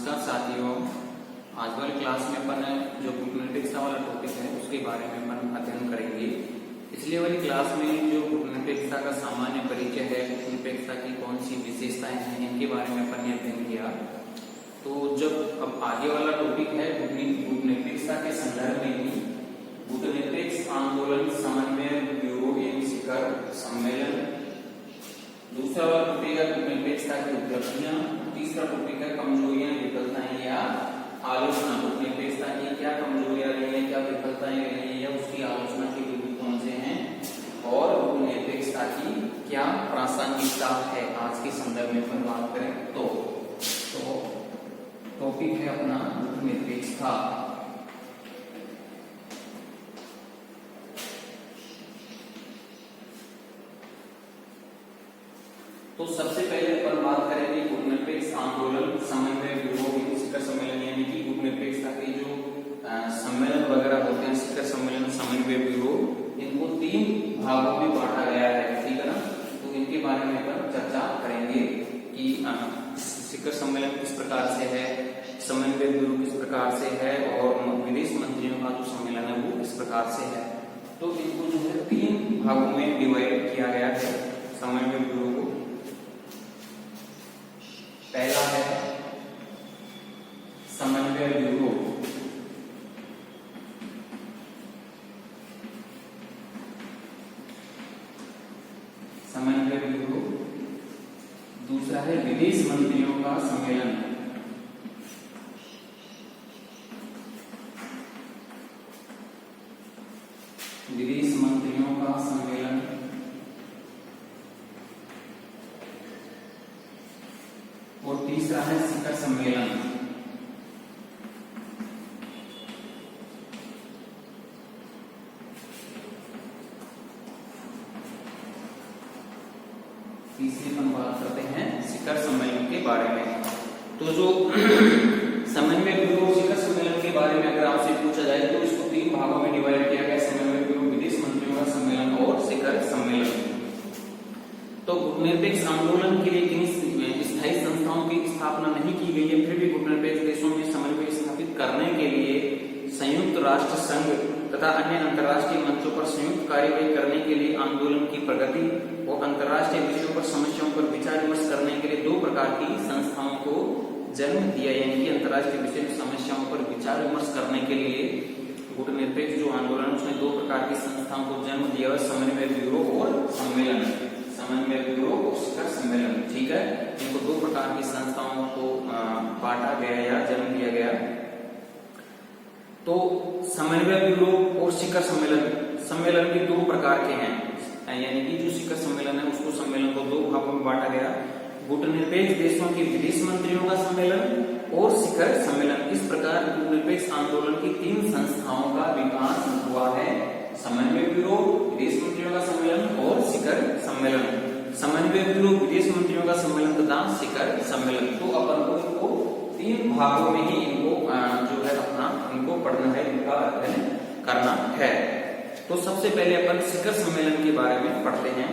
नमस्कार साथियों, आज वाली क्लास में अपन जो गुटनिरपेक्षता वाला टॉपिक है उसके बारे में अपन अध्ययन करेंगे। इसलिए वाली क्लास में जो गुटनिरपेक्षता का सामान्य परिचय है, गुटनिरपेक्षता की कौन सी विशेषताएं हैं, इनके बारे में अपन ने अध्ययन किया। तो जब अब आगे वाला टॉपिक है गुटनिरपेक्षता के संदर्भ में ही गुटनिरपेक्ष आंदोलन समन्वय ब्यूरो एवं शिखर सम्मेलन, दूसरा वाला टॉपिक है गुटनिरपेक्षता की उपलब्धियां, तीसरा टॉपिक है कमजोरियां विफलताएं या आलोचना। गुटनिरपेक्षता की क्या कमजोरियां रही है, क्या विफलताएं रही है या उसकी आलोचना के बिंदु कौन से हैं, और गुटनिरपेक्षता की क्या प्रासंगिकता है आज के संदर्भ में अपन बात करें तो टॉपिक है अपना गुटनिरपेक्षता। तो सबसे पहले अपन बात करेंगे गुटनिरपेक्ष आंदोलन समन्वय ब्यूरो शिखर सम्मेलन, यानी कि गुटनिरपेक्षता के जो सम्मेलन वगैरह होते हैं, शिखर सम्मेलन, समन्वय ब्यूरो, इनको 3 भागों में बांटा गया है, ठीक है ना। तो इनके बारे में अपन चर्चा करेंगे कि शिखर सम्मेलन किस प्रकार से है, समन्वय ब्यूरो किस प्रकार से है, और विदेश मंत्रियों का जो सम्मेलन है वो किस प्रकार से है। तो इनको जो है 3 भागों में डिवाइड किया गया है समन्वय ब्यूरो को। पहला है समन्वय ब्यूरो, समन्वय ब्यूरो। दूसरा है विदेश मंत्रियों का सम्मेलन, विदेश मंत्रियों का सम्मेलन। और तीसरा है शिखर सम्मेलन। तीसरी हम बात करते हैं शिखर सम्मेलन के बारे में। तो जो समन्वय ब्यूरो शिखर सम्मेलन के बारे में अगर आपसे पूछा जाए तो इसको 3 भागों में डिवाइड किया गया, समन्वय ब्यूरो, विदेश मंत्रियों का सम्मेलन और शिखर सम्मेलन। तो गुटनिरपेक्ष आंदोलन के लिए किन स्थायी संस्थाओं की स्थापना नहीं की गई है, फिर भी गुटनिरपेक्ष देशों में समन्वय स्थापित करने के लिए संयुक्त राष्ट्र संघ तथा अन्य अंतर्राष्ट्रीय मंचों पर संयुक्त कार्यवाही करने के लिए आंदोलन की प्रगति और अंतर्राष्ट्रीय विषयों पर समस्याओं पर विचार विमर्श करने के लिए 2 प्रकार की संस्थाओं को जन्म दिया। यानी कि अंतर्राष्ट्रीय विषय में समस्याओं पर विचार विमर्श करने के लिए गुटनिरपेक्ष जो आंदोलन उसने 2 प्रकार की संस्थाओं को जन्म दिया, समन्वय ब्यूरो और सम्मेलन, समन्वय ब्यूरो और शिखर सम्मेलन, ठीक है। इनको 2 प्रकार की संस्थाओं को बांटा गया या जन्म दिया गया। तो समन्वय ब्यूरो और शिखर सम्मेलन भी 2 प्रकार के हैं, यानी कि जो शिखर सम्मेलन है उसको सम्मेलन को 2 भागों में बांटा गया, गुटनिरपेक्ष देशों के विदेश मंत्रियों का सम्मेलन और शिखर सम्मेलन। इस प्रकार गुटनिरपेक्ष आंदोलन की 3 संस्थाओं का विकास हुआ है, समन्वय ब्यूरो, विदेश मंत्रियों का सम्मेलन और शिखर सम्मेलन। समन्वय ब्यूरो, विदेश मंत्रियों का सम्मेलन तथा शिखर सम्मेलन। तो अपन को इनको 3 भागों में ही इनको जो है अपना इनको पढ़ना है, इनका अध्ययन करना है। तो सबसे पहले अपन शिखर सम्मेलन के बारे में पढ़ते हैं।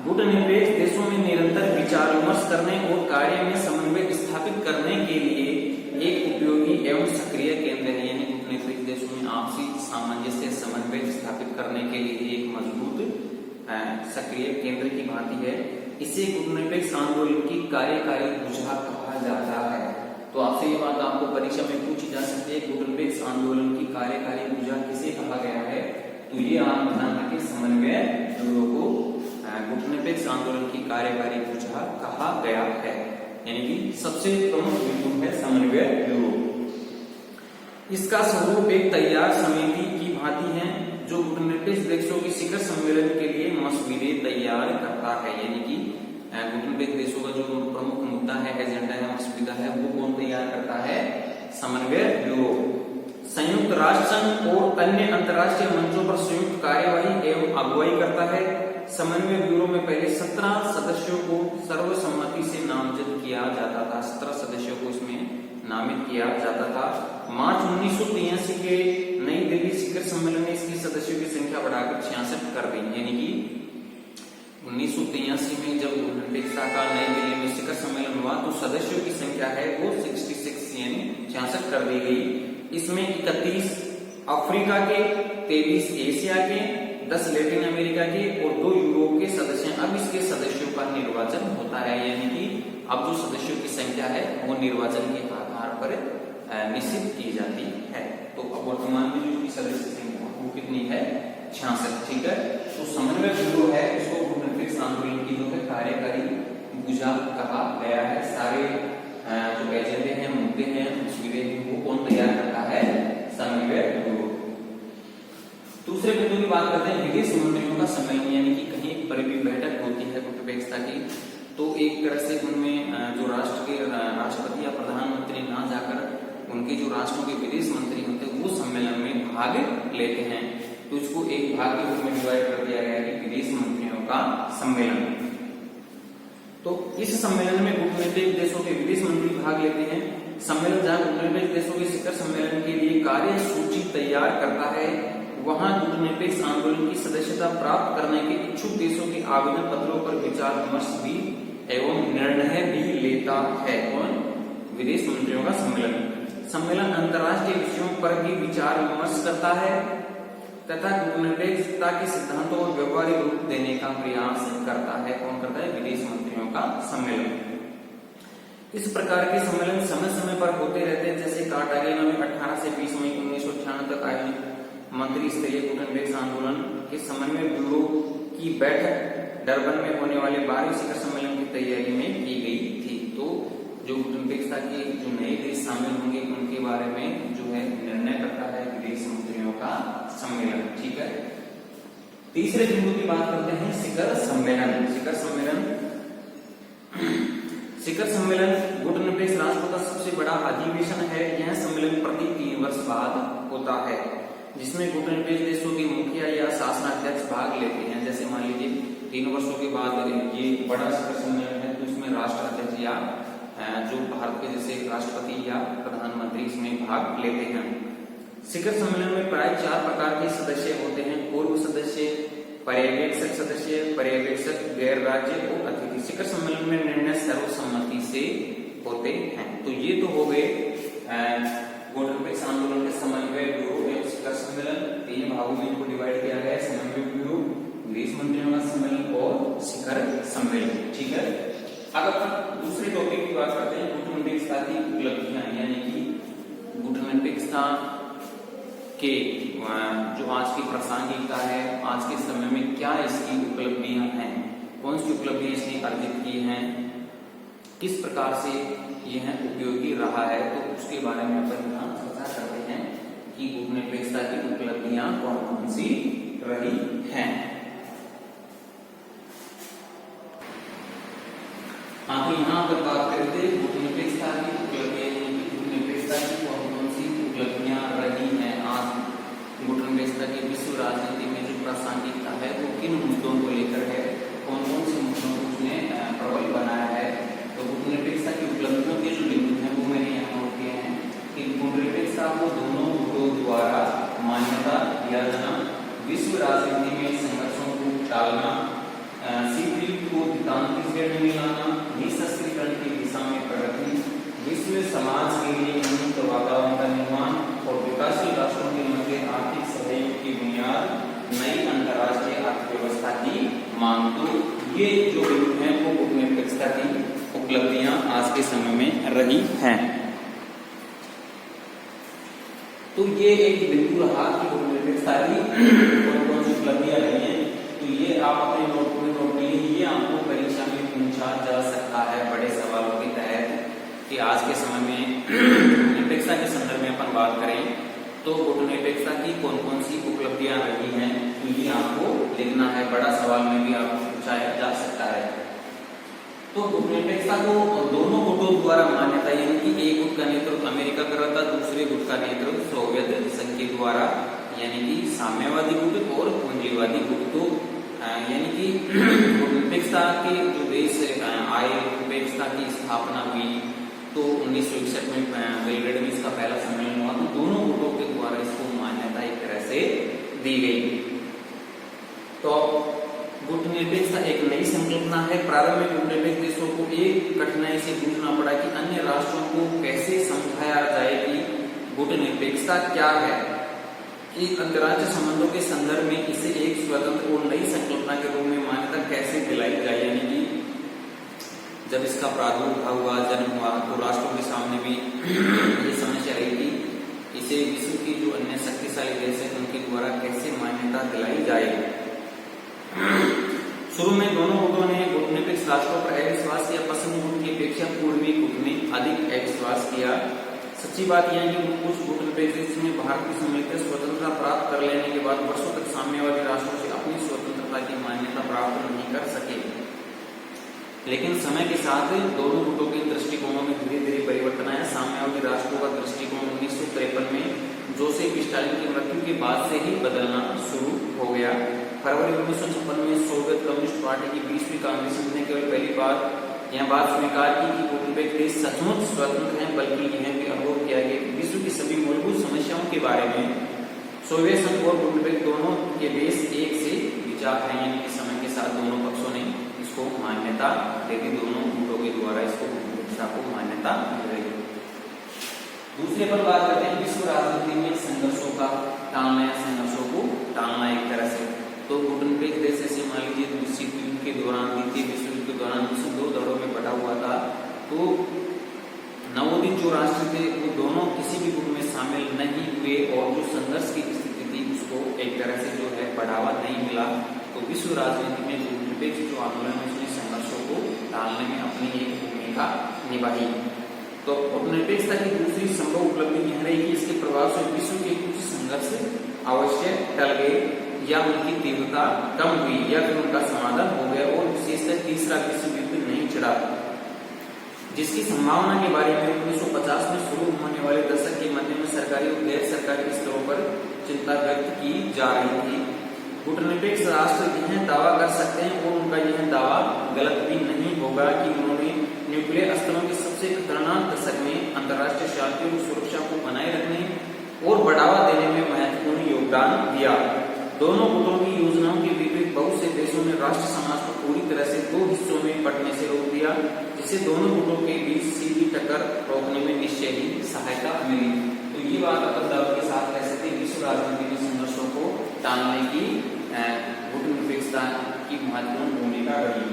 गुटनिरपेक्ष देशों में निरंतर विचार विमर्श करने और कार्य में समन्वय स्थापित करने के लिए एक उपयोगी एवं सक्रिय केंद्र है। यानी गुटनिरपेक्ष देशों में आपसी सामंजस्य समन्वय स्थापित करने के लिए एक मजबूत सक्रिय केंद्र की भांति है। इसे गुटनिरपेक्ष आंदोलन की कार्यकारी भुजा कहा जाता है। तो आपसे ये बात आपको परीक्षा में पूछी जा सकती है, गुटनिरपेक्ष आंदोलन की कार्यकारी भुजा किसे कहा गया है, तो ये आप ध्यान रखें, समन्वय ब्यूरो को गुटनिरपेक्ष आंदोलन की कार्यकारी भुजा कहा गया है। यानी कि सबसे प्रमुख बिंदु है समन्वय ब्यूरो। इसका स्वरूप एक तैयार समिति की भांति है जो गुटनिरपेक्ष देशों के शिखर सम्मेलन के लिए मसौदे तैयार करता है। यानी कि गुटनिरपेक्ष देशों का जो प्रमुख मुद्दा है, एजेंडा है, मसौदा है, वो कौन तैयार करता है, समन्वय ब्यूरो। संयुक्त राष्ट्र संघ और अन्य अंतर्राष्ट्रीय मंचों पर संयुक्त कार्यवाही एवं अगुवाई करता है। समन्वय ब्यूरो में पहले 17 सदस्यों को सर्वसम्मति से नामजद किया जाता था, 17 सदस्यों को इसमें नामित किया जाता था। मार्च 1983 के नई दिल्ली शिखर सम्मेलन ने इसकी सदस्यों की संख्या बढ़ाकर 66 कर दी। यानी कि 1983 में जब गुटनिरपेक्षता का नई दिल्ली में शिखर सम्मेलन हुआ तो सदस्यों की संख्या संख्या है वो 66 यानी 66 कर दी गई। इसमें 31 अफ्रीका के, 23 एशिया के, 10 लैटिन अमेरिका के और 2 यूरोप के सदस्य। अब इसके सदस्यों का निर्वाचन होता है, यानी कि अब जो सदस्यों की संख्या है वो निर्वाचन के आधार पर निश्चित की जाती है। तो अब वर्तमान में जो सदस्य संख्या वो कितनी है? 66। ठीक है, तो समन्वय ब्यूरो है उसको गुटनिरपेक्ष आंदोलन की जो है कार्यकारी भुजा कहा गया है। सारे जो एजेंडे हैं, मुद्दे हैं, तस्वीरें हैं, वो कौन तैयार करता है? समन्वय ब्यूरो। दूसरे बिंदु की बात करते हैं, विदेश मंत्रियों का सम्मेलन, यानी कि कहीं पर भी बैठक होती है गुटनिरपेक्षता की, तो एक तरह से उनमें जो राष्ट्र के राष्ट्रपति या प्रधानमंत्री ना जाकर उनके जो राष्ट्रों के विदेश मंत्री होते हैं वो सम्मेलन में भाग लेते हैं। तो इसको एक भाग के रूप में डिवाइड कर दिया गया है, विदेश मंत्रियों का सम्मेलन। तो इस सम्मेलन में गुटनिरपेक्ष देशों के विदेश मंत्री भाग लेते हैं। सम्मेलन जहां गुटनिरपेक्ष देशों के शिखर सम्मेलन के लिए कार्य सूची तैयार करता है, वहां गुटनिरपेक्ष आंदोलन की सदस्यता प्राप्त करने के इच्छुक देशों के आवेदन पत्रों पर विचार विमर्श भी एवं निर्णय भी लेता है। कौन? विदेश मंत्रियों का सम्मेलन। सम्मेलन अंतर्राष्ट्रीय विषयों पर भी विचार विमर्श करता है तथा गुटनिरपेक्षता के सिद्धांतों को व्यवहारिक रूप देने का प्रयास करता है। कौन करता है? विदेश मंत्रियों का सम्मेलन। इस प्रकार के सम्मेलन समय समय पर होते रहते हैं, जैसे कार्टागेना में 18 से 20 मई 1998 तक आयोजित मंत्री स्तरीय गुटनिरपेक्ष आंदोलन के समन्वय ब्यूरो की बैठक डरबन में होने वाले 12वें शिखर सम्मेलन की तैयारी में की गई थी। तो जो गुटनिरपेक्षता के जो नए देश शामिल होंगे उनके बारे में जो है निर्णय करता है विदेश मंत्रियों का सम्मेलन। ठीक है, तीसरे बिंदु की बात करते हैं, शिखर सम्मेलन। शिखर सम्मेलन शिखर सम्मेलन गुटनिरपेक्ष राष्ट्रों का सबसे बड़ा अधिवेशन है। यह सम्मेलन प्रति 3 वर्ष बाद होता है, जिसमें गुटनिरपेक्ष देशों के मुखिया या शासनाध्यक्ष भाग लेते हैं। जैसे मान लीजिए 3 वर्षों के बाद ये बड़ा शिखर सम्मेलन है, तो इसमें राष्ट्राध्यक्ष या जो भारत के जैसे राष्ट्रपति या प्रधानमंत्री इसमें भाग लेते हैं। शिखर सम्मेलन में प्राय 4 प्रकार के सदस्य होते हैं: पूर्व सदस्य, पर्यवेक्षक सदस्य, पर्यवेक्षक, गैर राज्य और अतिथि। शिखर सम्मेलन में निर्णय सर्वसम्मति से होते हैं। तो ये तो हो गए गुटनिरपेक्ष आंदोलन के समन्वय ब्यूरो एवं शिखर सम्मेलन। 3 भागों में इनको डिवाइड किया गया है, समन्वय ब्यूरो, विदेश मंत्रियों का सम्मेलन और शिखर सम्मेलन। ठीक है, अब दूसरे टॉपिक की बात करते हैं, गुटनिरपेक्षता की उपलब्धियां, यानी कि गुटनिरपेक्षता के जो आज की प्रासंगिकता है, आज के समय में क्या इसकी उपलब्धियां हैं, कौन सी उपलब्धियां इसने अर्जित की हैं, किस प्रकार से यह उपयोगी रहा है, तो उसके बारे में अपन यहाँ चर्चा करते हैं कि गुटनिरपेक्षता की उपलब्धियां कौन कौन सी रही हैं। तो यहाँ पर बात करते हैं गुटनिरपेक्षता की उपलब्धियां, गुटनिरपेक्षता की कौन कौन सी उपलब्धियां रही हैं। आज गुटनिरपेक्षता की विश्व राजनीति में जो प्रासंगिकता है वो किन मुद्दों को लेकर है, कौन कौन से मुद्दों को उसने प्रबल बनाया है। तो गुटनिरपेक्षता की उपलब्धियों के जो बिंदु हैं वो मैंने यहाँ नोट किए हैं कि गुटनिरपेक्षता को दोनों गुटों द्वारा मान्यता दिया जाना, विश्व राजनीति में संघर्षों को टालना, शीतयुद्ध को तांत्रिक श्रेणी में लाना, निःशस्त्रीकरण की दिशा में प्रगति, विश्व समाज के लिए उन्मुक्त वातावरण का निर्माण और विकासशील राष्ट्रों के मध्य आर्थिक सहयोग की बुनियाद, नई अंतर्राष्ट्रीय अर्थव्यवस्था की मांग। तो ये जो बिंदु हैं वो गुटनिरपेक्षता की उपलब्धियां आज के समय में रही हैं। तो ये एक बिंदु रहा कि गुटनिरपेक्षता की कौन कौन सी उपलब्धियां रही हैं। तो ये आप अपने नोट में नोट कीजिए, ये आपको परीक्षा में पूछा जा सकता है बड़े सवालों के तहत कि आज के समय में गुटनिरपेक्षता के संदर्भ में अपन बात करें तो गुटनिरपेक्षता की कौन कौन सी उपलब्धियां रही हैं, तो ये आपको लिखना है। बड़ा सवाल में भी आपको पूछा जा सकता है। तो गुटनिरपेक्षता को दोनों गुटों द्वारा मान्यता, यानी कि एक गुट का नेतृत्व अमेरिका कर रहा था, दूसरे गुट का नेतृत्व सोवियत संघ के द्वारा, यानी कि साम्यवादी गुट और पूंजीवादी गुट। तो यानी कि गुटनिरपेक्षता के जो देश आए, गुटनिरपेक्षता की स्थापना हुई, तो 1961 में बेलग्रेड में इसका पहला सम्मेलन हुआ। तो दोनों गुटों के द्वारा इसको मान्यता एक तरह से दी गई। तो गुटनिरपेक्षता एक नई संकल्पना है। प्रारंभ में गुटनिरपेक्ष देशों को एक कठिनाई से जूझना पड़ा कि अन्य राष्ट्रों को कैसे समझाया जाए कि गुटनिरपेक्षता क्या है, कि अंतर्राष्ट्रीय संबंधों के संदर्भ में इसे एक स्वतंत्र और नई संकल्पना के रूप में मान्यता कैसे दिलाई जाए। यानी कि जब इसका प्रादुर्भाव हुआ, जन्म हुआ, तो राष्ट्रों के सामने भी ये समस्या रही कि इसे विश्व की जो अन्य शक्तिशाली देश है उनके द्वारा कैसे मान्यता दिलाई जाए। शुरू में दोनों गुटों ने गुटनिरपेक्ष राष्ट्रों पर अविश्वास किया। पश्चिमी गुट की अपेक्षा पूर्वी गुट ने अधिक अविश्वास किया। सच्ची बात यह है कि कुछ गुटनिरपेक्ष देशों ने भारत की सम्मिलित स्वतंत्रता प्राप्त कर लेने के बाद वर्षों तक साम्यवादी राष्ट्रों से अपनी स्वतंत्रता की मान्यता प्राप्त नहीं कर सके। लेकिन समय के साथ दोनों गुटों के दृष्टिकोणों में धीरे धीरे परिवर्तन आया। साम्यवादी राष्ट्रों का दृष्टिकोण 1953 में जोसेफ स्टालिन की मृत्यु के बाद से ही बदलना शुरू हो गया। फरवरी 1956 में सोवियत कम्युनिस्ट पार्टी की 20वीं कांग्रेस ने केवल पहली बार यह बात स्वीकार की कि गुटनिरपेक्ष देश सचमुच स्वतंत्र हैं, बल्कि यह भी अवरोध किया गया कि विश्व की सभी मूलभूत समस्याओं के बारे में सोवियत संघ और गुटनिरपेक्ष दोनों के देश एक से विचार है। यानी कि समय के साथ दोनों पक्षों ने इसको मान्यता दे दी, दोनों गुटों के द्वारा इसको गुटनिरपेक्षता को मान्यता मिल रही है। दूसरे पर बात करते हैं विश्व राजनीति में संघर्षों का टालना या संघर्षों को टालना। एक तरह से तो गुटनिरपेक्ष देश जैसे मान लीजिए विश्व युद्ध के दौरान, द्वितीय विश्व युद्ध के दौरान विश्व दो दड़ों में बटा हुआ था, तो नवोदित जो राष्ट्र थे वो दोनों किसी भी गुट में शामिल नहीं हुए और जो संघर्ष की स्थिति थी उसको एक तरह से जो है बढ़ावा नहीं मिला। तो विश्व राजनीति में गुटनिरपेक्ष जो आंदोलन है उसने संघर्षों को टालने में अपनी एक भूमिका निभाई। तो गुटनिरपेक्षता की दूसरी संभव उपलब्धि यह रही कि इसके प्रभाव से विश्व के कुछ संघर्ष अवश्य टल गए या उनकी तीव्रता कम हुई या फिर उनका समाधान हो गया और विशेषतः तीसरा विश्व युद्ध नहीं छिड़ा, जिसकी संभावना के बारे में 1950 में शुरू होने वाले दशक के मध्य में सरकारी और गैर सरकारी स्तरों पर चिंता व्यक्त की जा रही थी। गुटनिरपेक्ष राष्ट्र यह दावा कर सकते हैं और उनका यह दावा गलत भी नहीं होगा कि उन्होंने न्यूक्लियर अस्त्रों के सबसे खतरनाक दशक में अंतर्राष्ट्रीय शांति और सुरक्षा को बनाए रखने और बढ़ावा देने में महत्वपूर्ण योगदान दिया। दोनों गुटों की योजनाओं के विपरीत बहुत से देशों ने राष्ट्र समाज को पूरी तरह से दो हिस्सों में बंटने से रोक दिया, जिससे दोनों गुटों के बीच सीधी टक्कर रोकने में निश्चय ही सहायता मिली। तो ये बात अपन दावे के साथ कह सकते हैं विश्व राजनीति में संघर्षों को टालने की गुटनिरपेक्षता की महत्वपूर्ण भूमिका रही।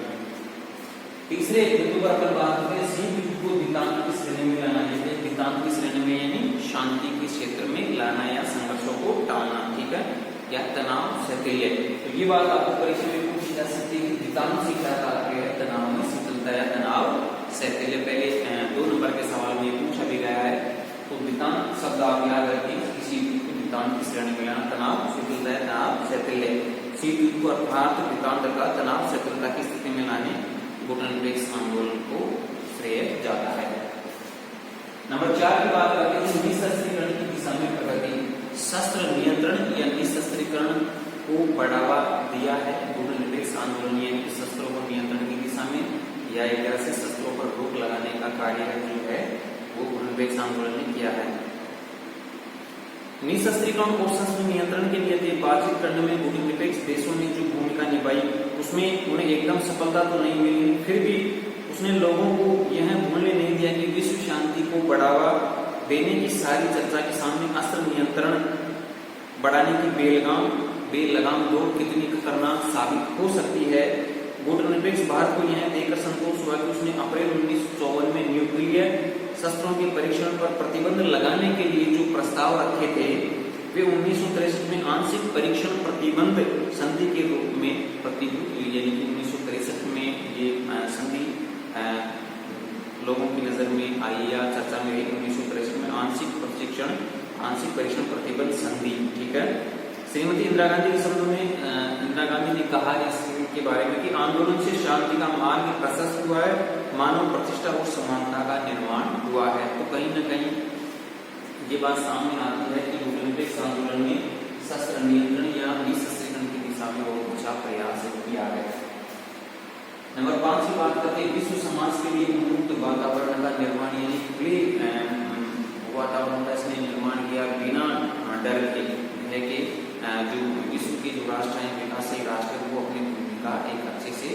तीसरे बिंदु पर अपन बात करते हैं संयुक्त युद्ध को द्वितांत की श्रेणी में लाना। जैसे द्वितांत की श्रेणी में यानी शांति के क्षेत्र में लाना या संघर्षों को टालना, ठीक है, या तनाव शैथिल्य। तो ये बात आपको परीक्षा में पूछी जा सकती है कि द्वितांत से क्या तात्पर्य है, तनाव में शीतलता या तनाव शैथिल्य। पहले 2 नंबर के सवाल में पूछा भी गया है। तो द्वितांत शब्द आप याद रखें, किसी को द्वितांत की श्रेणी में लाना, तनाव शीतलता या तनाव शैथिल्य। शीत युद्ध को अर्थात द्वितांत का तनाव शैथिलता की स्थिति में लाने गुटनिरपेक्ष आंदोलन को श्रेय जाता है। नंबर 4 की बात करते हैं निशस्त्रीकरण की दिशा में प्रगति। शस्त्र नियंत्रण या निशस्त्रीकरण को बढ़ावा दिया है गुटनिरपेक्ष आंदोलन, यानी शस्त्रों पर नियंत्रण की दिशा में या एक तरह से शस्त्रों पर रोक लगाने का कार्य जो है वो गुटनिरपेक्ष आंदोलन ने किया है। निशस्त्रीकरण और शस्त्र नियंत्रण के लिए बातचीत करने में गुटनिरपेक्ष देशों ने जो भूमिका निभाई उसमें उन्हें एकदम सफलता तो नहीं मिली, फिर भी उसने लोगों को यह भूलने नहीं दिया कि विश्व शांति को बढ़ावा देने की सारी चर्चा के सामने अस्त्र नियंत्रण बढ़ाने की बेलगाम दौड़ कितनी खतरनाक साबित हो सकती है। गुटनिरपेक्ष भारत को यह देखकर संतोष हुआ कि उसने अप्रैल 1954 में न्यूक्लियर शस्त्रों के परीक्षण पर प्रतिबंध लगाने के लिए जो प्रस्ताव रखे थे वे 1963 में आंशिक परीक्षण प्रतिबंध संधि के रूप में प्रतिभूत हुई। यानी कि 1963 में ये संधि लोगों की नजर में आई या चर्चा में 1963 में आंशिक परीक्षण प्रतिबंध संधि, ठीक है। श्रीमती इंदिरा गांधी के शब्दों में इंदिरा गांधी ने कहा इसके बारे में कि आंदोलन से शांति का मार्ग प्रशस्त हुआ है, मानव प्रतिष्ठा और समानता का निर्माण हुआ है। तो कहीं न कहीं ये बात सामने आती है कि गुटनिरपेक्ष आंदोलन में शस्त्र नियंत्रण या निशस्त्रीकरण की दिशा में बहुत अच्छा प्रयास किया है। नंबर 5 की बात करते हैं विश्व समाज के लिए उन्मुक्त वातावरण का निर्माण, यानी खुले वातावरण का इसने निर्माण किया बिना डर के जो विश्व के जो राष्ट्र हैं विकासशील राष्ट्र वो अपनी भूमिका एक अच्छे से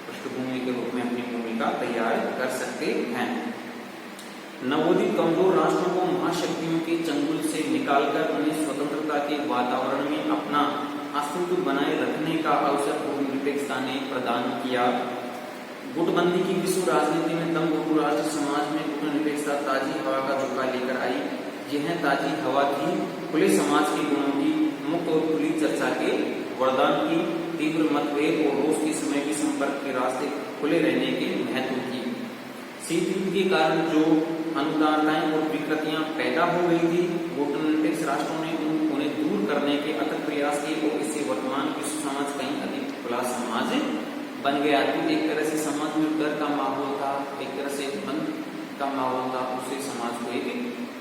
पृष्ठभूमि के रूप में अपनी भूमिका तैयार कर सकते हैं। नवोदित कमजोर राष्ट्रों को महाशक्तियों के चंगुल से निकालकर उन्हें स्वतंत्रता के वातावरण में अपना अस्तित्व बनाए रखने का अवसर पूर्व निरपेक्षता ने प्रदान किया। गुटबंदी की विश्व राजनीति में दंग राष्ट्र समाज में गुट निरपेक्षता ताजी हवा का झोंका लेकर आई। यह ताजी हवा थी खुले समाज के गुणों की, मुक्त और खुली चर्चा के वरदान की, तीव्र मतभेद और रोष के समय के संपर्क के रास्ते खुले रहने के महत्व की। शीत युद्ध के कारण जो अनुदानताएं और विकृतियां पैदा हो गई थी, गुटनिरपेक्ष राष्ट्रों ने उन्हें दूर करने के अथक प्रयास किए और इससे वर्तमान विश्व समाज कहीं अधिक खुला समाज बन गया। तो एक तरह से समाज में डर का माहौल था, एक तरह से बंद का माहौल था, उससे समाज को एक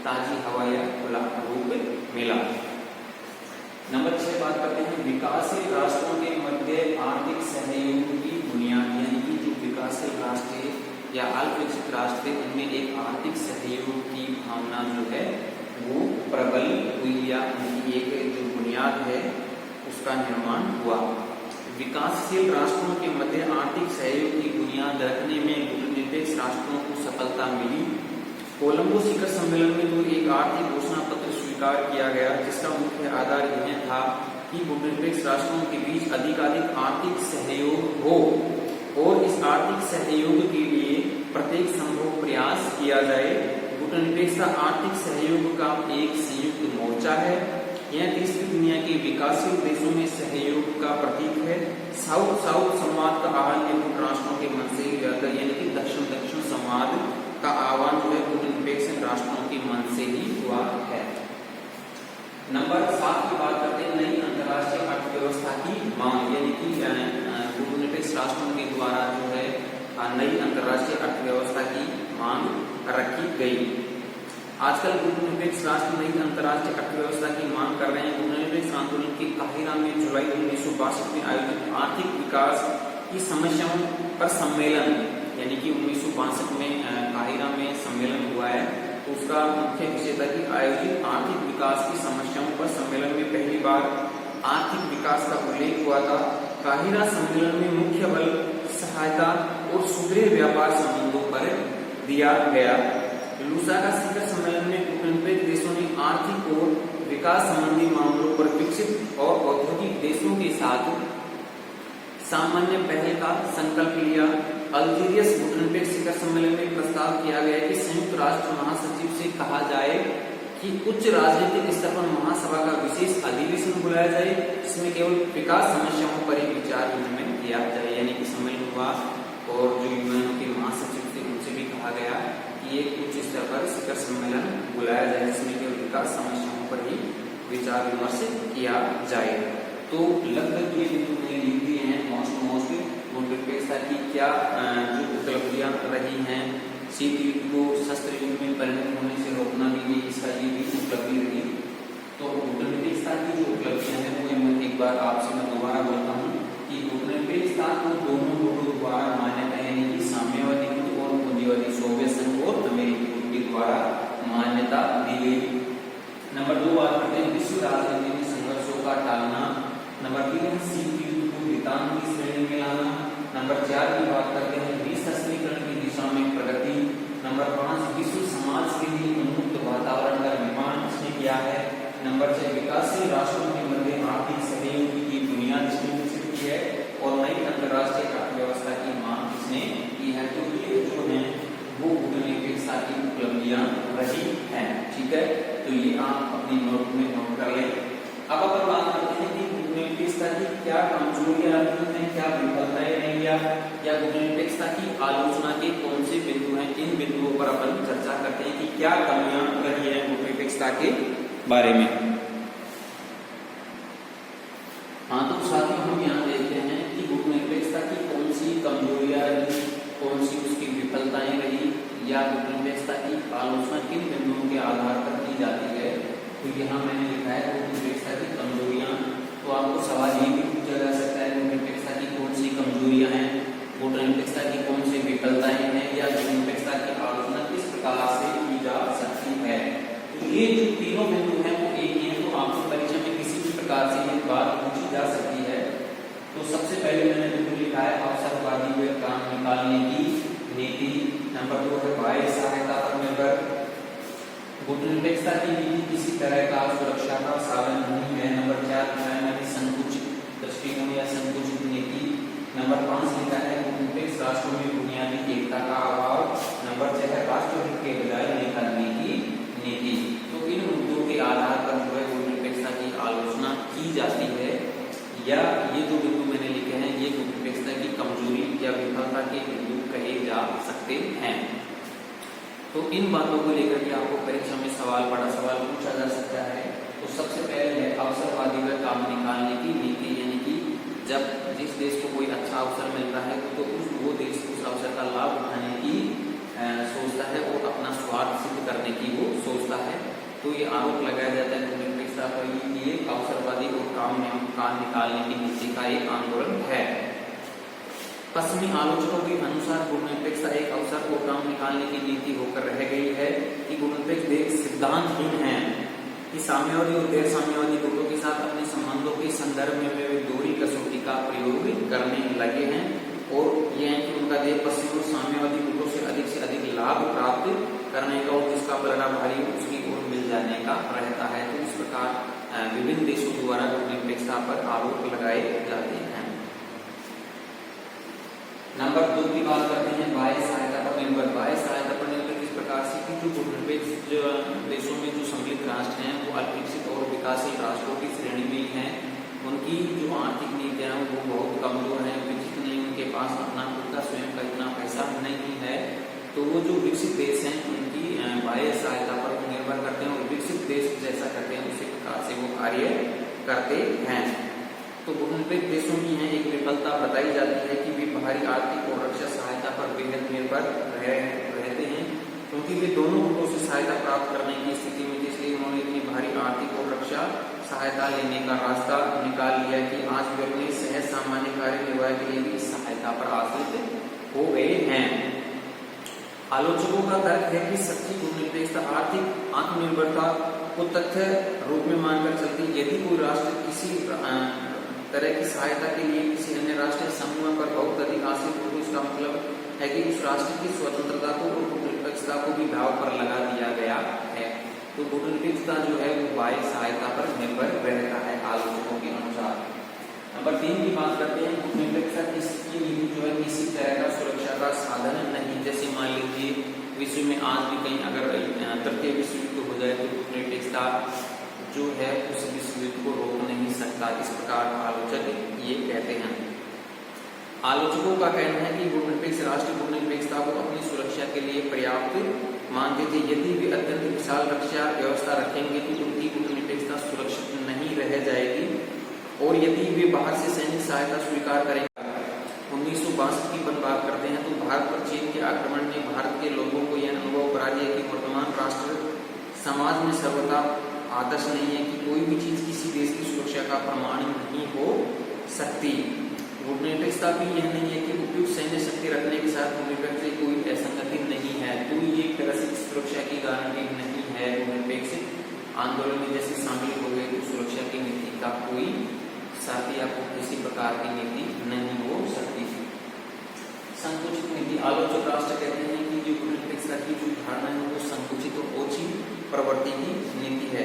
ताजी हवा या खुला रूप मिला। नंबर 6 बात करते हैं विकासशील राष्ट्रों के मध्य आर्थिक सहयोग की बुनियाद, यानी कि जो विकासशील राष्ट्र या अल्प विकसित राष्ट्र उनमें एक आर्थिक सहयोग की भावना जो है वो प्रबल हुई या उनकी एक जो बुनियाद है उसका निर्माण हुआ। विकासशील राष्ट्रों के मध्य आर्थिक सहयोग की बुनियाद रखने में गुटनिरपेक्ष राष्ट्रों को सफलता मिली। कोलंबो शिखर सम्मेलन में तो एक आर्थिक घोषणा पत्र स्वीकार किया गया जिसका मुख्य आधार यह था कि गुटनिरपेक्ष राष्ट्रों के बीच अधिकाधिक आर्थिक सहयोग हो और इस आर्थिक सहयोग के लिए प्रत्येक संभव प्रयास किया जाए। गुटनिरपेक्षता आर्थिक सहयोग का एक संयुक्त मोर्चा है। यह तीसरी दुनिया के विकासशील देशों में सहयोग का प्रतीक है। साउथ साउथ संवाद का आह्वान गुट राष्ट्रों के मन से यानी कि दक्षिण दक्षिण संवाद का आह्वान जो है गुटनिरपेक्ष राष्ट्रों के मन से ही हुआ है। नंबर 7 की बात करते हैं नई अंतर्राष्ट्रीय अर्थव्यवस्था की मांग, यानी कि गुटनिरपेक्ष राष्ट्रों के द्वारा जो है नई अंतर्राष्ट्रीय अर्थव्यवस्था की मांग रखी गई। आजकल गुटनिरपेक्ष राष्ट्र नई अंतर्राष्ट्रीय अर्थव्यवस्था की मांग कर रहे हैं। गुटनिरपेक्ष आंदोलन के काहिरा में जुलाई 1962 में आयोजित आर्थिक विकास की समस्याओं पर सम्मेलन, यानी कि 1962 में काहिरा में सम्मेलन हुआ है, तो उसका मुख्य विषय था कि आयोजित आर्थिक विकास की समस्याओं पर सम्मेलन में पहली बार आर्थिक विकास का उल्लेख हुआ था। काहिरा सम्मेलन में मुख्य बल सहायता और सुदृढ़ व्यापार संबंधों पर दिया गया। लूसाका शिखर सम्मेलन में गुटनिरपेक्ष देशों ने आर्थिक और विकास संबंधी मामलों पर विकसित और औद्योगिक देशों के साथ सामान्य पहल का संकल्प लिया। अल्जीरियस गुटनिरपेक्ष शिखर सम्मेलन में प्रस्ताव किया गया कि संयुक्त राष्ट्र महासचिव से कहा जाए कि उच्च राजनीतिक स्तर पर महासभा का विशेष अधिवेशन बुलाया जाए जिसमें केवल विकास समस्याओं पर ही विचार विनिमय किया जाए। यानी कि सम्मेलन हुआ और जो यूएन के महासचिव थे उनसे भी कहा गया कि एक उच्च स्तर पर शिखर सम्मेलन बुलाया जाए जिसमें केवल विकास समस्याओं पर ही विचार विमर्श किया जाए। तो लगभग ये बिंदु मैंने लिख दिए हैं मोस्ट गुटनिरपेक्षता की क्या जो उपलब्धियां रही हैं। शीत युद्ध को शस्त्र युद्ध में परिणत होने से रोकना भी इसका ये भी उपलब्धि रही। तो गुटनिरपेक्षता की जो उपलब्धियां हैं वो मैं एक बार आपसे मैं दोबारा बोलता हूँ कि गुटनिरपेक्षता को दोनों गुटों द्वारा मान्यता, यानी कि साम्यवादी गुट और पूंजीवादी सोवियत संघ और अमेरिकी गुट के द्वारा मान्यता दी गई। नंबर 2 बात करते हैं विश्व राजनीति में संघर्षों का टालना। नंबर 3 शीत युद्ध को हितांत की श्रेणी में लाना। नंबर 4 की बात करते हैं निःशस्त्रीकरण की दिशा में प्रगति। नंबर 5 विश्व समाज के लिए उन्मुक्त वातावरण का निर्माण इसने किया है। नंबर 6 विकासशील राष्ट्रों के मध्य आर्थिक सहयोग की बुनियाद इसने विकसित की है और नई अंतर्राष्ट्रीय अर्थव्यवस्था की मांग इसने की है। तो ये जो है वो गुटनिरपेक्षता की उपलब्धियां रही हैं। ठीक है, तो ये आप अपनी नोट में नोट कर लें। अब अपन बात करते हैं कि गुटनिरपेक्षता की क्या कमजोरियां रही हैं, क्या विफलताएं रही या गुटनिरपेक्षता की आलोचना के कौन से बिंदु हैं। इन बिंदुओं पर अपन चर्चा करते हैं कि क्या कमियां रही हैं गुटनिरपेक्षता के बारे में। हाँ, तो साथियों हम यहाँ देखते हैं कि गुटनिरपेक्षता की कौन सी कमजोरियां रही, कौन सी उसकी विफलताएं रही या गुटनिरपेक्षता की आलोचना किन बिंदुओं के आधार पर की जाती है। तो यहाँ मैंने लिखा है गुटनिरपेक्षता की कमजोरियां। तो आपको सवाल ये भी पूछा जा सकता है गुटनिरपेक्षता की कौन सी कमजोरियां हैं, गुटनिरपेक्षता की कौन सी विफलताएं हैं या गुटनिरपेक्षता की आलोचना किस प्रकार से की जा सकती है। तो ये जो तीनों बिंदु हैं वो एक ही है। तो आपको परीक्षा में किसी भी प्रकार से ये बात पूछी जा सकती है। तो सबसे पहले मैंने बिंदु लिखा है अवसरवादी काम निकालने की नीति। नंबर 2 है बाह्य सहायता पर निर्भर गुटनिरपेक्षता की नीति किसी तरह का सुरक्षा का साधन नहीं है। नंबर 4 संकुचित दृष्टिकोण या संकुचित नीति। नंबर 5 लिखा है गुटनिरपेक्ष राष्ट्रों में बुनियादी एकता का अभाव। नंबर 6 राष्ट्रहित के बजाय निकालने की नीति। तो इन मुद्दों के आधार पर जो है गुटनिरपेक्षता की आलोचना की जाती है, या ये जो बिंदु मैंने लिखे हैं ये गुटनिरपेक्षता की कमजोरी या विफलता के बिंदु कहे जा सकते हैं। तो इन बातों को लेकर के आपको परीक्षा में बड़ा सवाल पूछा जा सकता है। तो सबसे पहले है अवसरवादी व काम निकालने की नीति, यानी कि जब जिस देश को कोई अच्छा अवसर मिलता है तो वो देश उस अवसर का लाभ उठाने की सोचता है और अपना स्वार्थ सिद्ध करने की वो सोचता है। तो ये आरोप लगाया जाता है गुटनिरपेक्षता पर कि ये अवसरवादी और काम निकालने की नीति का एक आंदोलन है। पश्चिमी आलोचकों के अनुसार गुटनिरपेक्षता एक अवसर को काम निकालने की नीति होकर रह गई है कि गुटनिरपेक्ष देश सिद्धांतहीन है, कि साम्यवादी और गैर साम्यवादी गुटों के साथ अपने संबंधों के संदर्भ में वे दोहरी कसौटी का प्रयोग करने लगे हैं, और यह है कि उनका देश पश्चिमी और साम्यवादी गुटों से अधिक लाभ प्राप्त करने का और जिसका परिणाम भारी उसकी ओर मिल जाने का रहता है। तो इस प्रकार विभिन्न देशों द्वारा गुटनिरपेक्षता पर आरोप लगाए जाते हैं। नंबर 2 की बात करते हैं बाह्य सहायता पर निर्भर। बाह्य सहायता पर निर्भर किस प्रकार से कि जो गुटनिरपेक्ष देशों में जो सम्मिलित राष्ट्र हैं वो अल्पविकसित और विकासशील राष्ट्रों की श्रेणी में हैं। उनकी जो आर्थिक नीतियां हैं वो बहुत कमजोर हैं, विकसित नहीं, उनके पास अपना खुद का स्वयं का इतना पैसा नहीं है। तो वो जो विकसित देश हैं उनकी बाह्य सहायता पर निर्भर करते हैं और विकसित देश जैसा करते हैं उसी प्रकार से वो कार्य करते हैं। तो गुटनिरपेक्ष देशों की है एक विफलता बताई जाती है कि वे बाहरी आर्थिक और रक्षा सहायता पर बेहद निर्भर रहते हैं, क्योंकि वे दोनों गुटों से सहायता प्राप्त करने की स्थिति में, इसलिए उन्होंने इतनी भारी आर्थिक और रक्षा सहायता लेने का रास्ता निकाल लिया कि आज वे अपने सहज सामान्य कार्य निर्वाह के लिए भी इस सहायता पर आश्रित हो गए हैं। आलोचकों का तर्क है कि सच्ची गुटनिरपेक्षता आर्थिक आत्मनिर्भरता को तथ्य रूप में मानकर चलती। यदि कोई राष्ट्र किसी तरह की सहायता के लिए किसी अन्य राष्ट्रीय समूह पर बहुत अधिक आश्रित हो तो इसका मतलब है कि उस राष्ट्र की स्वतंत्रता को और गुटनिरपेक्षता को भी दांव पर लगा दिया गया है। तो गुटनिरपेक्षता जो है वो बाह्य सहायता पर निर्भर रहता है आलोचकों के अनुसार। नंबर 3 की बात करते हैं गुटनिरपेक्षता की नीति जो है किसी तरह का सुरक्षा का साधन नहीं। जैसे मान लीजिए विश्व में आज भी कहीं अगर तृतीय विश्व युद्ध हो जाए तो गुटनिरपेक्षता जो है उस विश्व युद्ध को रोक नहीं सकता, इस प्रकार आलोचक ये कहते हैं। आलोचकों का कहना है कि गुटनिरपेक्ष राष्ट्र गुटनिरपेक्षता को अपनी सुरक्षा के लिए पर्याप्त मानते थे। यदि वे अत्यंत विशाल रक्षा व्यवस्था रखेंगे तो उनकी गुटनिरपेक्षता सुरक्षित नहीं रह जाएगी, और यदि वे बाहर से सैनिक सहायता स्वीकार करेंगे। 1962 की बात करते हैं तो भारत पर चीन के आक्रमण ने भारत के लोगों को यह अनुभव करा दिया कि वर्तमान राष्ट्र समाज में सर्वथा आदर्श नहीं है, कि कोई भी चीज किसी देश की सुरक्षा का प्रमाण नहीं हो सकती। गुटनिरपेक्षता भी यह नहीं है कि उपयुक्त सैन्य शक्ति रखने के साथ गुटनिरपेक्ष से कोई असंगति नहीं है, तो ये एक तरह से सुरक्षा की गारंटी नहीं है। गुटनिरपेक्ष आंदोलन में जैसे शामिल हो गए तो सुरक्षा की नीति का कोई साथ या किसी प्रकार की नीति नहीं हो सकती। संकुचित नीति। आलोचक राष्ट्र कहते हैं कि जो गुटनिरपेक्षता की जो धारणा है वो संकुचित और ओछी प्रवृत्ति की नीति है।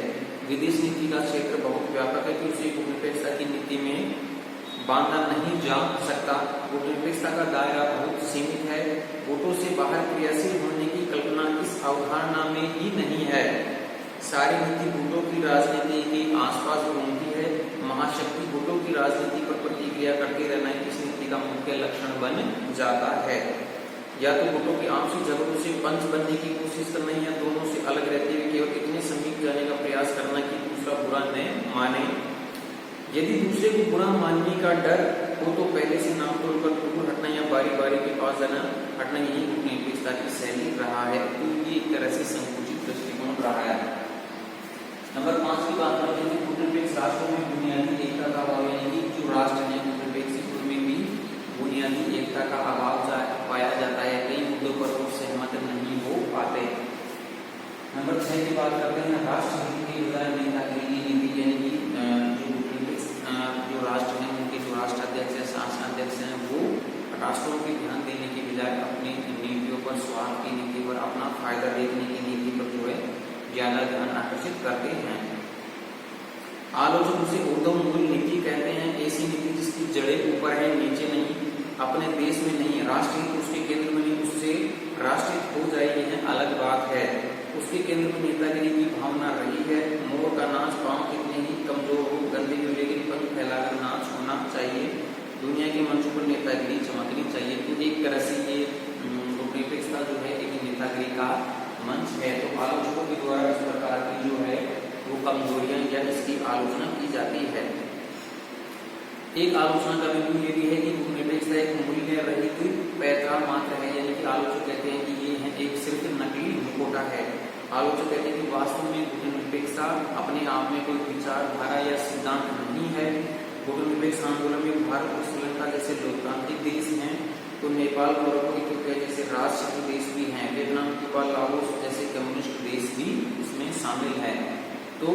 विदेश नीति का क्षेत्र बहुत व्यापक है कि उसे गुटनिरपेक्षता की नीति में बांधा नहीं जा सकता। गुटनिरपेक्षता का दायरा बहुत सीमित है। गुटों से बाहर क्रियाशील होने की कल्पना इस अवधारणा में ही नहीं है। सारी नीति गुटों की राजनीति के आसपास घूमती है। महाशक्ति गुटों की राजनीति पर प्रतिक्रिया करते रहना इस नीति का मुख्य लक्षण बन जाता है। या तो गुटों के आपसी झगड़ों से पंच बनने की कोशिश करना, या दोनों से अलग रहते हुए केवल इतने समीप जाने का प्रयास करना कि दूसरा बुरा न माने। यदि दूसरे को बुरा मानने का डर हो तो पहले से नाम तोड़कर दूर हटना या बारी बारी के पास जाना हटना यही गुटनिरपेक्षता की शैली रहा है। तो ये एक तरह से संकुचित दृष्टिकोण रहा है। नंबर 5 की बात करते हैं गुटनिरपेक्ष राष्ट्रों में बुनियादी एकता का अभाव, यानी कि जो राष्ट्र है गुटनिरपेक्ष उनमें भी बुनियादी एकता का अभाव पाया जाता है। कई मुद्दों पर वो सहमत नहीं हो पाते। नंबर 6 की बात करते हैं राष्ट्र हित की बजाय नेता के लिए नीति, यानी कि जो राष्ट्र हैं उनके जो राष्ट्राध्यक्ष है शासनाध्यक्ष हैं वो राष्ट्रों के ध्यान देने की बजाय अपनी नीतियों पर स्वार्थ की नीति पर अपना फायदा देखने की नीति पर जो है ज्यादा ध्यान आकर्षित करते हैं। आलोचक उसे उद्धव मूल नीति कहते हैं। ऐसी नीति जिसकी जड़ें ऊपर है नीचे नहीं, अपने देश में नहीं, राष्ट्र हित उसके केंद्र में नहीं, उससे राष्ट्रहित हो जाएगी है अलग बात है। उसके केंद्र में नेतागिरी की भावना रही है। मोर का नाच पांव कितने ही कमजोर हो गंदगी हो लेकिन पंख फैलाकर नाच होना चाहिए। दुनिया के मंचों पर नेतागिरी चमकनी चाहिए। तो एक तरह से ये निरपेक्षता जो है एक नेतागिरी का मंच है। तो आलोचकों के द्वारा इस प्रकार की जो है वो कमजोरियां या इसकी आलोचना की जाती है। एक आलोचना का बिंदु ये भी है कि निरपेक्षता एक मूल्य रहित पैंतरा मात्र है, यानी कि आलोचक कहते हैं कि ये है एक सिर्फ नकली मुखौटा है। आलोचक कहते हैं कि वास्तव में गुटनिरपेक्षता अपने आप में कोई विचारधारा या सिद्धांत नहीं है। गुटनिरपेक्ष आंदोलन में भारत और श्रीलंका जैसे लोकतांत्रिक देश हैं, तो नेपाल मोरक्को इथियोपिया जैसे राष्ट्रशासित देश भी हैं, वियतनाम क्यूबा लाओस जैसे कम्युनिस्ट देश भी इसमें शामिल है। तो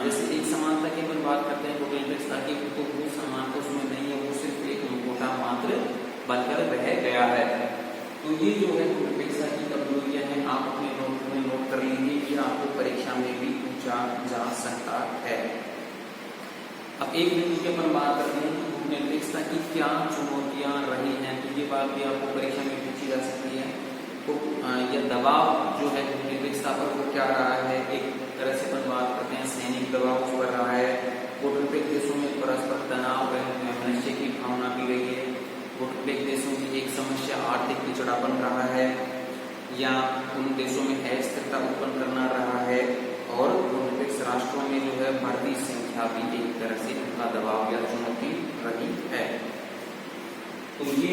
जैसे एक समानता की अपन बात करते हैं गुटनिरपेक्षता की, तो वो समानता उसमें नहीं है, वो सिर्फ एक मुखौटा मात्र बनकर रह गया है। तो ये जो है गुटनिरपेक्षता की कमजोरियां हैं, आप अपने नोट में नोट कर लीजिए कि आपको परीक्षा में भी पूछा जा सकता है। अब एक बिंदु की अपन बात करते हैं कि गुटनिरपेक्षता की क्या चुनौतियां रही हैं, तो ये बात भी आपको परीक्षा में पूछी जा सकती है। तो यह दबाव जो है गुटनिरपेक्षता पर वो क्या रहा है, एक तरह से अपन बात करते हैं सैनिक दबाव उस पर रहा है। गुटनिरपेक्ष देशों में परस्पर तनाव वैमनस्य की भावना भी रही है। गुटनिरपेक्ष देशों की एक समस्या आर्थिक पिछड़ापन रहा है, या उन देशों में अस्थिरता उत्पन्न करना रहा है, और गुटनिरपेक्ष राष्ट्रों में जो है बढ़ती संख्या भी एक तरह से उनका दबाव या चुनौती रही है। तो ये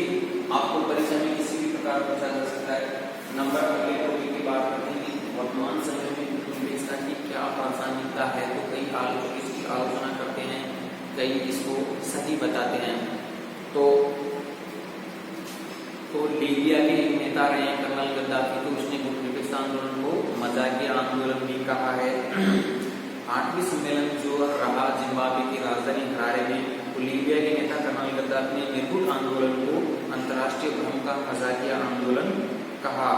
आपको परीक्षा में किसी भी प्रकार पूछा जा सकता है। नंबर अगले टॉपिक की बात करते हैं कि वर्तमान समय में गुटनिरपेक्षता की क्या प्रासंगिकता है। तो कई आलोचक इसकी आलोचना करते हैं, कई इसको सही बताते हैं। तो लीबिया के एक नेता रहे हैं कर्नल गद्दाफी, तो उसने गुटनिरपेक्षता आंदोलन को मजाकिया आंदोलन भी कहा है। 8वीं सम्मेलन जो रहा जिम्बाब्वे की राजधानी हरारे में, तो लीबिया के नेता कर्नल गद्दाफी ने निर्गुट आंदोलन को अंतर्राष्ट्रीय भ्रम का मजाकिया आंदोलन कहा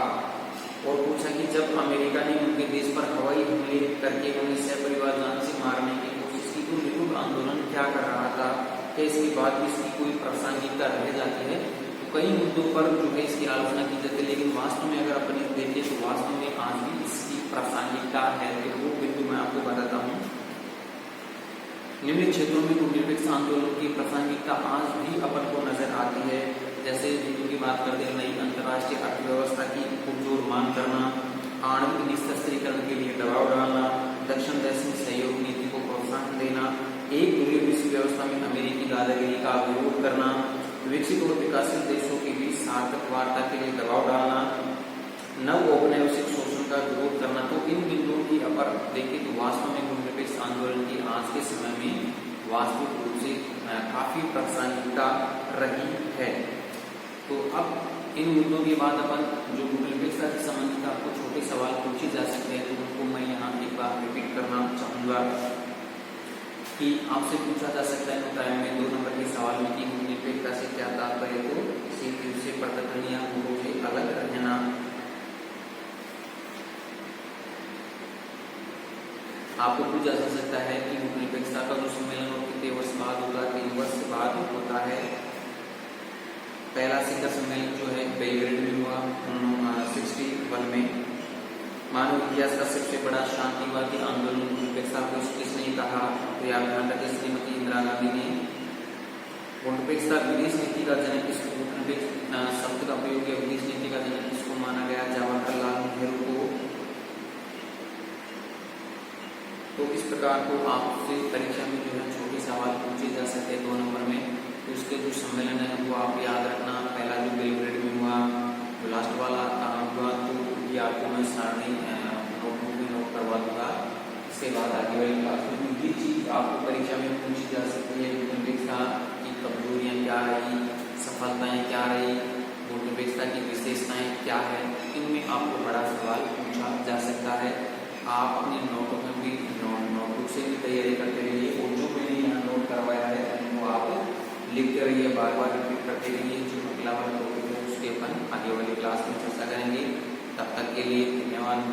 और पूछा कि जब अमेरिका ने उनके देश पर हवाई हमले करके उन्हें सपरिवार जान से मारने की कोशिश की, तो निर्गुट आंदोलन क्या कर रहा था, क्या इसके बाद भी इसकी कोई प्रासंगिकता रह जाती है। कई मुद्दों पर जो है इसकी आलोचना की जाती है, लेकिन वास्तव में अगर अपन देखें तो वास्तव में आज भी इसकी प्रासंगिकता है। तो वो बिंदु मैं आपको बताता हूँ। निम्न क्षेत्रों में गुटनिरपेक्ष आंदोलन की प्रासंगिकता आज भी अपन को नजर आती है। जैसे बिंदु की बात करते हैं, नई अंतर्राष्ट्रीय अर्थव्यवस्था की पुरजोर मांग करना, आणविक निशस्त्रीकरण के लिए दबाव डालना, दक्षिण पश्चिम सहयोग नीति को प्रोत्साहन देना, एक ध्रुवीय विश्व व्यवस्था में अमेरिकी दादागिरी का विरोध करना, विकसित और विकासशील देशों के बीच सार्थक वार्ता के लिए दबाव डालना, नव औपनिवेशिक शोषण का विरोध करना। तो इन बिंदुओं की अपर देखें तो वास्तव में गुटनिरपेक्ष आंदोलन की आज के समय में वास्तविक रूप से काफी प्रासंगिकता रही है। तो अब इन मुद्दों के बाद अपन जो गुटनिरपेक्षता से संबंधित आपको छोटे सवाल पूछे जा सकते हैं, तो उनको मैं यहाँ एक बार रिपीट करना चाहूंगा कि आपसे पूछा जा सकता है बताया में 2 नंबर के सवाल में कि गुटनिरपेक्षता से क्या तात्पर्य, तो किसी दूसरे पृथक या गुणों से अलग रहना। आपको पूछा जा सकता है कि गुटनिरपेक्षता का जो सम्मेलन और कितने वर्ष बाद होगा, 3 वर्ष बाद होता है। पहला शिखर सम्मेलन जो है बेलग्रेड में हुआ 61 में। मानव इतिहास का सबसे बड़ा शांतिवादी आंदोलन गुटनिरपेक्षता को किसने कहा, तो याद ध्यान रखें श्रीमती इंदिरा गांधी ने। गुटनिरपेक्षता विदेश नीति का जनक किसको, गुटनिरपेक्ष शब्द का प्रयोग या विदेश नीति का जनक किसको माना गया, जवाहरलाल नेहरू को। तो इस प्रकार को आपसे परीक्षा में जो है छोटे सवाल पूछे जा सकते हैं 2 नंबर में। तो इसके जो सम्मेलन है वो आप याद रखना। पहला जो बेलग्रेड में हुआ, तो लास्ट वाला कहाँ हुआ, तो ये आपको मैं सारणी नोटबुक में नोट करवा दूंगा। इसके बाद आगे वाली क्लास में ये चीज आपको परीक्षा में पूछी जा सकती है। गुटनिरपेक्षता की कमजोरियां क्या रही, सफलताएं क्या रही, गुटनिरपेक्षता की विशेषताएं क्या है, इनमें आपको बड़ा सवाल पूछा जा सकता है। आप अपने नोटों में भी नोटबुक से भी तैयारी करते रहिए और जो मैंने यहाँ नोट करवाया है उनको आप लिखते रहिए, बार बार रिपीट करते रहिए। जो अगला वाला टॉपिक है उसके अपन आगे वाली क्लास में चर्चा करेंगे। तब तक के लिए धन्यवाद।